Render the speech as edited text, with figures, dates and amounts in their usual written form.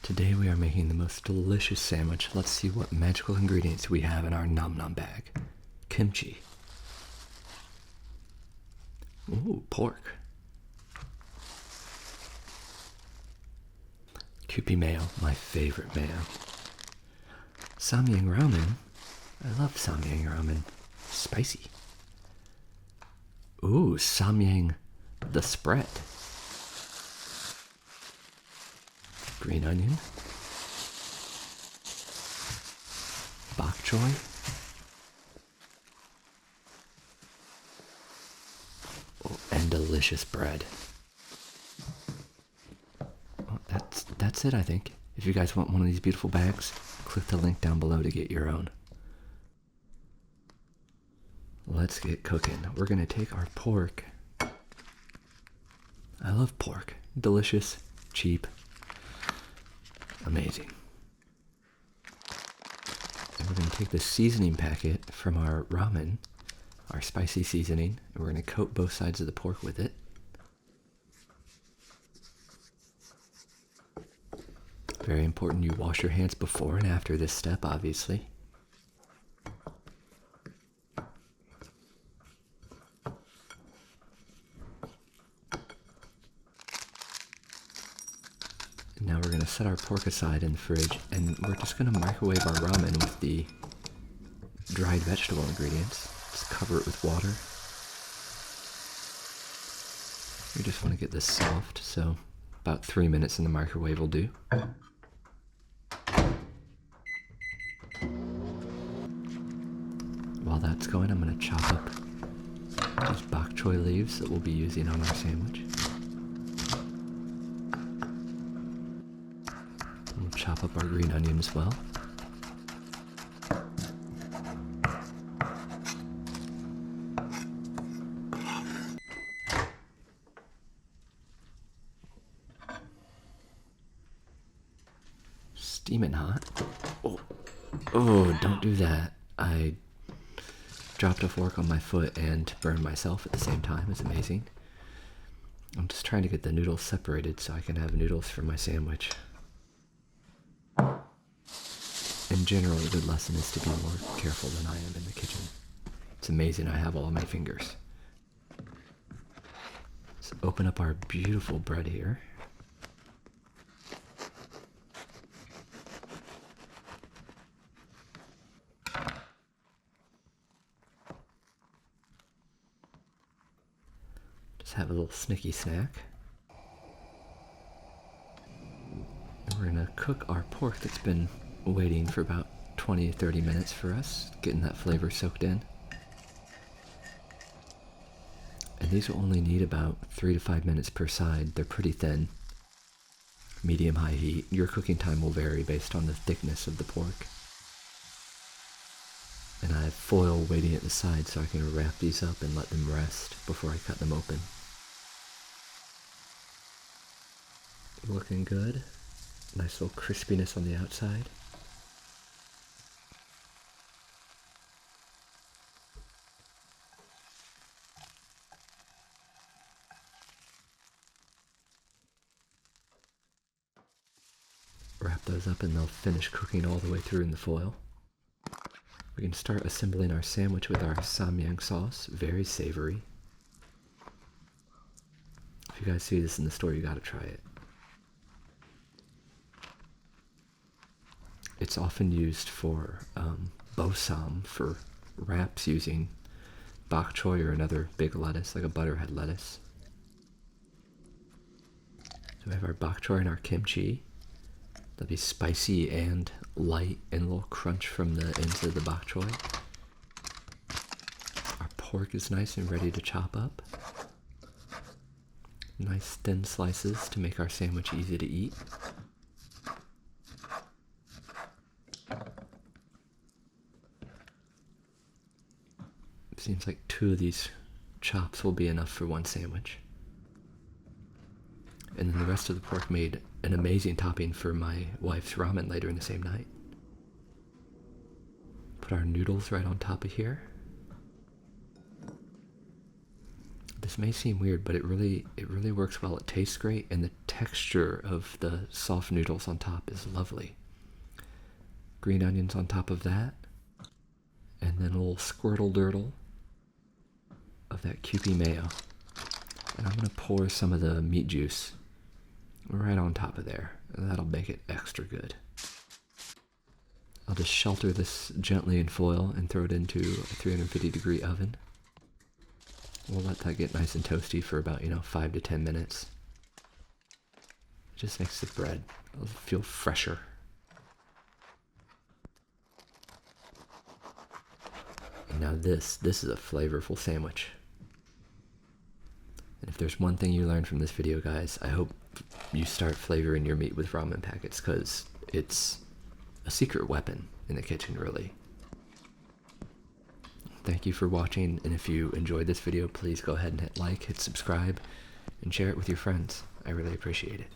Today we are making the most delicious sandwich. Let's see what magical ingredients we have in our nom nom bag. Kimchi. Ooh, pork. Kewpie mayo, my favorite mayo. Samyang ramen. I love samyang ramen. Spicy. Ooh, samyang the spread. Green onion. Bok choy. Oh, and delicious bread. Well, that's it, I think. If you guys want one of these beautiful bags, click the link down below to get your own. Let's get cooking. We're gonna take our pork. I love pork. Delicious, cheap, amazing. And we're gonna take the seasoning packet from our ramen, our spicy seasoning, and we're gonna coat both sides of the pork with it. Very important you wash your hands before and after this step, obviously. Now we're going to set our pork aside in the fridge, and we're just going to microwave our ramen with the dried vegetable ingredients. Just cover it with water. We just want to get this soft, so about 3 minutes in the microwave will do. While that's going, I'm going to chop up these bok choy leaves that we'll be using on our sandwich. We'll chop up our green onion as well. Steaming hot. Oh, don't do that. I dropped a fork on my foot and burned myself at the same time. It's amazing. I'm just trying to get the noodles separated so I can have noodles for my sandwich. In general, a good lesson is to be more careful than I am in the kitchen. It's amazing I have all my fingers. Let's open up our beautiful bread here. Just have a little snicky snack. And we're gonna cook our pork that's been waiting for about 20 to 30 minutes for us, getting that flavor soaked in. And these will only need about 3 to 5 minutes per side. They're pretty thin. Medium-high heat. Your cooking time will vary based on the thickness of the pork. And I have foil waiting at the side so I can wrap these up and let them rest before I cut them open. Looking good. Nice little crispiness on the outside. Wrap those up and they'll finish cooking all the way through in the foil. We can start assembling our sandwich with our samyang sauce. Very savory. If you guys see this in the store, you gotta try it. It's often used for bosam, for wraps using bok choy or another big lettuce, like a butterhead lettuce. So we have our bok choy and our kimchi. They'll be spicy and light and a little crunch from the ends of the bok choy. Our pork is nice and ready to chop up. Nice thin slices to make our sandwich easy to eat. Seems like 2 of these chops will be enough for one sandwich. And then the rest of the pork made an amazing topping for my wife's ramen later in the same night. Put our noodles right on top of here. This This may seem weird, but it really works well. It tastes great, and the texture of the soft noodles on top is lovely. Green onions on top of that, and then a little squirtle-dirtle of that Kewpie mayo. And I'm going to pour some of the meat juice right on top of there. That'll make it extra good. I'll just shelter this gently in foil and throw it into a 350-degree oven. We'll let that get nice and toasty for about, 5 to 10 minutes. It just makes the bread feel fresher. And now this is a flavorful sandwich. And if there's one thing you learned from this video, guys, I hope you start flavoring your meat with ramen packets, because it's a secret weapon in the kitchen, really. Thank you for watching, and if you enjoyed this video, please go ahead and hit like, hit subscribe, and share it with your friends. I really appreciate it.